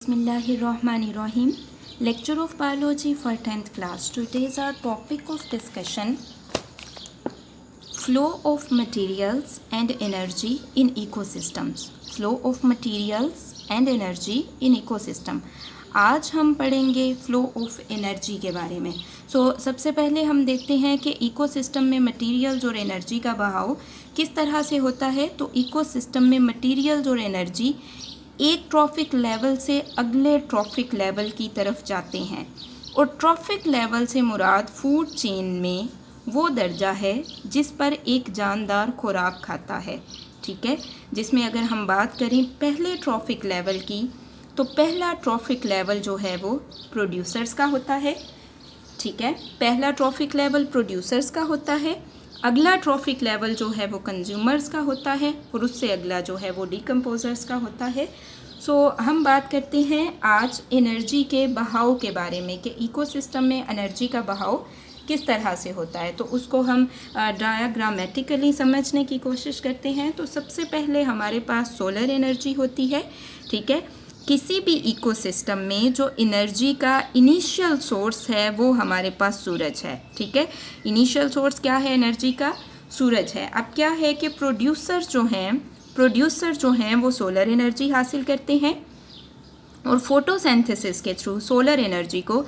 Bismillahirrahmanirrahim. Lecture of Biology for 10th class. Today's our topic of discussion: flow of materials and energy in ecosystems. Flow of materials and energy in ecosystem. आज हम पढ़ेंगे flow of energy के बारे में. सबसे पहले हम देखते हैं कि इकोसिस्टम में मटेरियल्स और एनर्जी का बहाव किस तरह से होता है. तो इकोसिस्टम में मटेरियल्स और एनर्जी एक ट्रॉफिक लेवल से अगले ट्रॉफिक लेवल की तरफ जाते हैं, और ट्रॉफिक लेवल से मुराद फूड चेन में वो दर्जा है जिस पर एक जानदार खुराक खाता है. ठीक है, जिसमें अगर हम बात करें पहले ट्रॉफिक लेवल की, तो पहला ट्रॉफिक लेवल जो है वो प्रोड्यूसर्स का होता है. ठीक है, पहला ट्रॉफिक लेवल प्रोड्यूसर्स का होता है. अगला ट्रॉफिक लेवल जो है वो कंज्यूमर्स का होता है, और उससे अगला जो है वो डिकम्पोजर्स का होता है. हम बात करते हैं आज एनर्जी के बहाव के बारे में कि इकोसिस्टम में एनर्जी का बहाव किस तरह से होता है. तो उसको हम डायग्रामेटिकली समझने की कोशिश करते हैं. तो सबसे पहले हमारे पास सोलर एनर्जी होती है. ठीक है, किसी भी इकोसिस्टम में जो एनर्जी का इनिशियल सोर्स है वो हमारे पास सूरज है. ठीक है, इनिशियल सोर्स क्या है एनर्जी का? सूरज है. अब क्या है कि प्रोड्यूसर जो हैं वो सोलर एनर्जी हासिल करते हैं, और फोटोसिंथेसिस के थ्रू सोलर एनर्जी को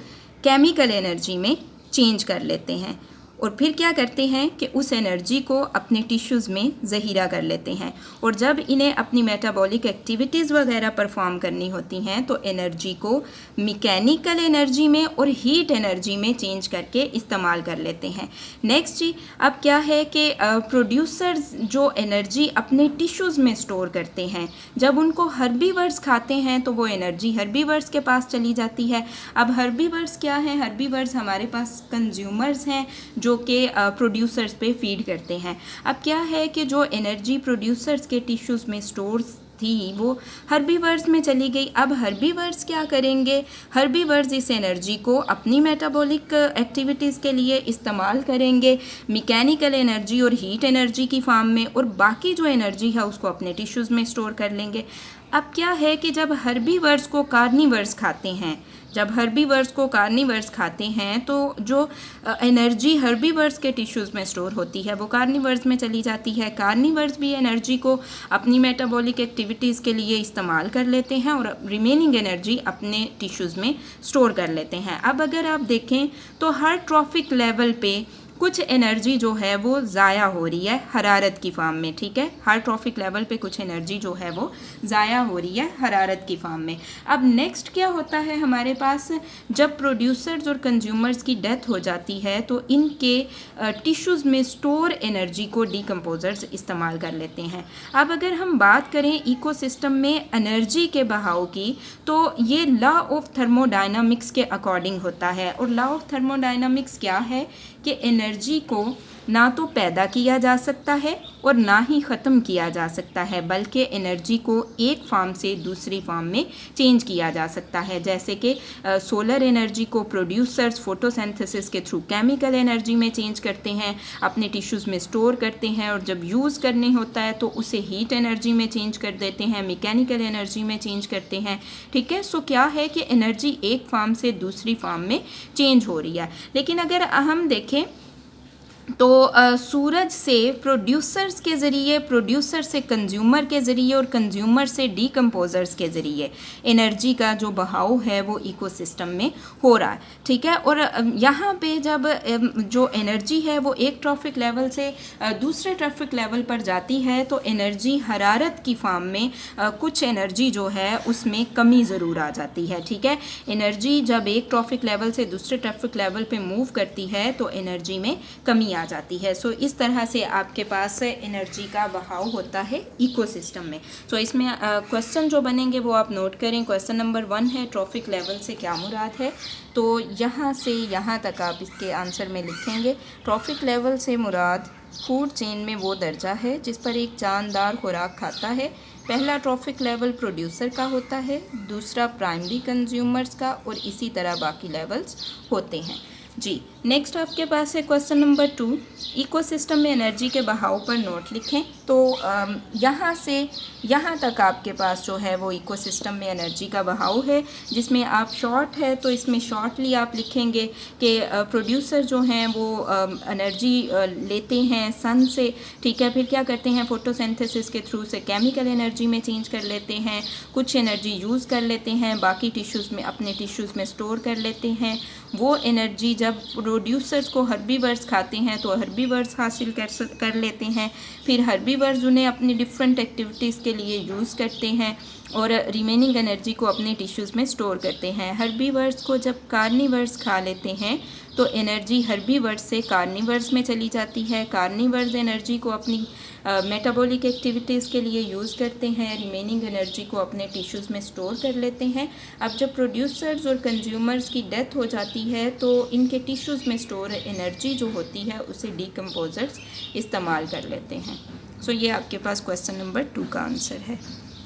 केमिकल एनर्जी में चेंज कर लेते हैं, और फिर क्या करते हैं कि उस एनर्जी को अपने टिश्यूज़ में ज़हीरा कर लेते हैं. और जब इन्हें अपनी मेटाबॉलिक एक्टिविटीज़ वगैरह परफॉर्म करनी होती हैं तो एनर्जी को मैकेनिकल एनर्जी में और हीट एनर्जी में चेंज करके इस्तेमाल कर लेते हैं. नेक्स्ट जी, अब क्या है कि प्रोड्यूसर्स जो एनर्जी अपने टिश्यूज़ में स्टोर करते हैं, जब उनको हर्बीवर्स खाते हैं तो वो एनर्जी हर्बीवर्स के पास चली जाती है. अब हर्बीवर्स क्या हैं? हर्बीवर्स हमारे पास कंज्यूमर्स हैं जो कि प्रोड्यूसर्स पे फीड करते हैं. अब क्या है कि जो एनर्जी प्रोड्यूसर्स के टिश्यूज़ में स्टोर थी वो हर्बीवर्स में चली गई. अब हर्बीवर्स क्या करेंगे? हर्बीवर्स इस एनर्जी को अपनी मेटाबॉलिक एक्टिविटीज़ के लिए इस्तेमाल करेंगे, मैकेनिकल एनर्जी और हीट एनर्जी की फॉर्म में, और बाकी जो एनर्जी है उसको अपने टिश्यूज़ में स्टोर कर लेंगे. अब क्या है कि जब हर्बीवर्स को कार्निवर्स खाते हैं तो जो एनर्जी हर्बीवर्स के टिश्यूज़ में स्टोर होती है वो कार्निवर्स में चली जाती है. कार्निवर्स भी एनर्जी को अपनी मेटाबॉलिक एक्टिविटीज़ के लिए इस्तेमाल कर लेते हैं और रिमेनिंग एनर्जी अपने टिश्यूज़ में स्टोर कर लेते हैं. अब अगर आप देखें तो हर ट्रॉफिक लेवल पे कुछ एनर्जी जो है वो ज़ाया हो रही है हरारत की फॉर्म में. ठीक है, हर ट्रॉफिक लेवल पे कुछ एनर्जी जो है वो ज़ाया हो रही है हरारत की फॉर्म में. अब नेक्स्ट क्या होता है हमारे पास? जब प्रोड्यूसर्स और कंज्यूमर्स की डेथ हो जाती है तो इनके टिश्यूज़ में स्टोर एनर्जी को डिकम्पोजर्स इस्तेमाल कर लेते हैं. अब अगर हम बात करें इकोसिस्टम में एनर्जी के बहाव की, तो ये लॉ ऑफ थर्मोडायनामिक्स के अकॉर्डिंग होता है. और लॉ ऑफ थर्मोडायनामिक्स क्या है कि एनर्जी को ना तो पैदा किया जा सकता है और ना ही ख़त्म किया जा सकता है, बल्कि एनर्जी को एक फॉर्म से दूसरी फॉर्म में चेंज किया जा सकता है. जैसे कि सोलर एनर्जी को प्रोड्यूसर्स फोटोसिंथेसिस के थ्रू केमिकल एनर्जी में चेंज करते हैं, अपने टिश्यूज़ में स्टोर करते हैं, और जब यूज़ करने होता है तो उसे हीट एनर्जी में चेंज कर देते हैं, मैकेनिकल एनर्जी में चेंज करते हैं. ठीक है, क्या है कि एनर्जी एक फॉर्म से दूसरी फॉर्म में चेंज हो रही है. लेकिन अगर हम देखें तो सूरज से प्रोड्यूसर्स के ज़रिए, प्रोड्यूसर से कंज्यूमर के ज़रिए, और कंज्यूमर से डिकम्पोजर्स के ज़रिए एनर्जी का जो बहाव है वो इकोसिस्टम में हो रहा है. ठीक है, और यहाँ पे जब जो एनर्जी है वो एक ट्रॉफिक लेवल से दूसरे ट्रॉफिक लेवल पर जाती है तो एनर्जी हरारत की फॉर्म में कुछ एनर्जी जो है उसमें कमी ज़रूर आ जाती है. ठीक है, एनर्जी जब एक ट्रॉफिक लेवल से दूसरे ट्रॉफिक लेवल पे मूव करती है तो एनर्जी में कमी आ जाती है. इस तरह से आपके पास एनर्जी का बहाव होता है इकोसिस्टम में. इसमें क्वेश्चन जो बनेंगे वो आप नोट करें. क्वेश्चन नंबर 1 है ट्रॉफिक लेवल से क्या मुराद है. तो यहाँ से यहाँ तक आप इसके आंसर में लिखेंगे. ट्रॉफिक लेवल से मुराद फूड चेन में वो दर्जा है जिस पर एक जानदार खुराक खाता है. पहला ट्रॉफिक लेवल प्रोड्यूसर का होता है, दूसरा प्राइमरी कंज्यूमर्स का, और इसी तरह बाकी लेवल्स होते हैं. जी, नेक्स्ट आपके पास है क्वेश्चन नंबर 2, इकोसिस्टम में एनर्जी के बहाव पर नोट लिखें। तो यहाँ से यहाँ तक आपके पास जो है वो इकोसिस्टम में एनर्जी का बहाव है, जिसमें आप शॉर्ट है तो इसमें शॉर्टली आप लिखेंगे कि प्रोड्यूसर जो हैं वो एनर्जी लेते हैं सन से, ठीक है, फिर क्या करते हैं फोटोसिंथेसिस के थ्रू से केमिकल एनर्जी में चेंज कर लेते हैं, कुछ एनर्जी यूज़ कर लेते हैं, बाकी टिश्यूज़ में अपने टिश्यूज़ में स्टोर कर लेते हैं। वो एनर्जी जब प्रोड्यूसर्स को हर्बीवर्स खाते हैं तो हर्बीवर्स हासिल कर लेते हैं, फिर हर्बीवर्स उन्हें अपनी डिफरेंट एक्टिविटीज़ के लिए यूज़ करते हैं और रिमेनिंग एनर्जी को अपने टिश्यूज़ में स्टोर करते हैं। हर्बीवर्स को जब कार्निवर्स खा लेते हैं तो एनर्जी हर्बीवर्स से कार्निवर्स में चली जाती है, कार्निवर्स एनर्जी को अपनी मेटाबॉलिक एक्टिविटीज़ के लिए यूज़ करते हैं, रिमेनिंग एनर्जी को अपने टिश्यूज़ में स्टोर कर लेते हैं। अब जब प्रोड्यूसर्स और कंज्यूमर्स की डेथ हो जाती है तो इनके टिश्यूज़ में स्टोर एनर्जी जो होती है उसे डिकम्पोजर्स इस्तेमाल कर लेते हैं। सो ये आपके पास क्वेश्चन नंबर 2 का आंसर है।